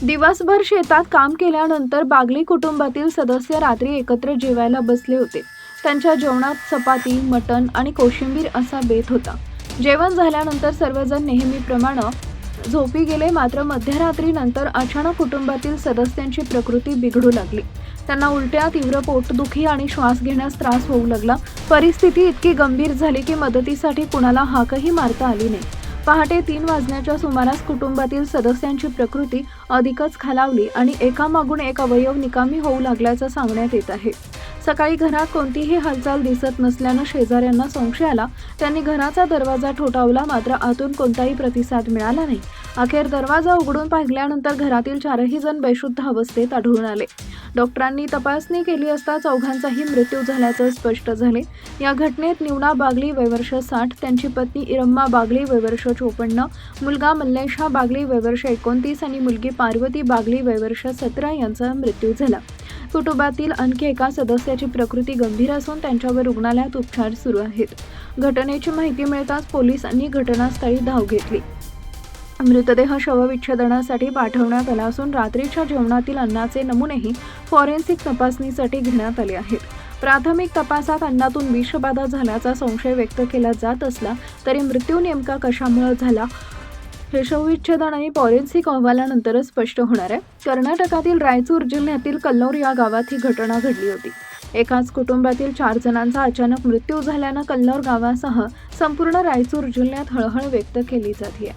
दिवसभर शेतात काम केल्यानंतर बागली कुटुंबातील सदस्य रात्री एकत्र जेवायला बसले होते. त्यांच्या जेवणात चपाती, मटण आणि कोशिंबीर असा बेत होता. जेवण झाल्यानंतर सर्वजण नेहमीप्रमाणे झोपी गेले. मात्र मध्यरात्रीनंतर अचानक कुटुंबातील सदस्यांची प्रकृती बिघडू लागली. त्यांना उलट्या, तीव्र पोटदुखी आणि श्वास घेण्यास त्रास होऊ लागला. परिस्थिती इतकी गंभीर झाली की मदतीसाठी कुणाला हाकही मारता आली नाही. पहाटे 3 वाजण्याच्या सुमारास कुटुंबातील सदस्यांची प्रकृती अधिकच खालावली आणि एकामागून एक अवयव निकामी होऊ लागल्याचं सांगण्यात येत आहे. सकाळी घरात कोणतीही हालचाल दिसत नसल्यानं शेजाऱ्यांना संशय आला. त्यांनी घराचा दरवाजा ठोठावला, मात्र आतून कोणताही प्रतिसाद मिळाला नाही. अखेर दरवाजा उघडून पाहिल्यानंतर घरातील 4ही जण बेशुद्ध अवस्थेत आढळून आले. डॉक्टरांनी तपासणी केली असता चौघांचाही मृत्यू झाल्याचं स्पष्ट झाले. या घटनेत निवणा बागली वय वर्ष 60, त्यांची पत्नी इरम्मा बागली वय वर्ष 54, मुलगा मल्लेशा बागली वय वर्ष 29 आणि मुलगी पार्वती बागली वय वर्ष 17 यांचा मृत्यू झाला. कुटुंबातील आणखी एका सदस्याची प्रकृती गंभीर असून त्यांच्यावर रुग्णालयात उपचार सुरू आहेत. घटनेची माहिती मिळताच पोलिसांनी घटनास्थळी धाव घेतली. मृतदेह शवविच्छेदनासाठी पाठवण्यात आला असून रात्रीच्या जेवणातील अन्नाचे नमुनेही फॉरेन्सिक तपासणीसाठी घेण्यात आले आहेत. प्राथमिक तपासात अन्नातून विषबाधा झाल्याचा संशय व्यक्त केला जात असला तरी मृत्यू नेमका कशामुळे झाला हे शवविच्छेदन आणि फॉरेन्सिक अहवालानंतरच स्पष्ट होणार आहे. कर्नाटकातील रायचूर जिल्ह्यातील कल्नौर या गावात ही घटना घडली होती. एकाच कुटुंबातील 4 जणांचा अचानक मृत्यू झाल्यानं कल्नौर गावासह संपूर्ण रायचूर जिल्ह्यात हळहळ व्यक्त केली जाते.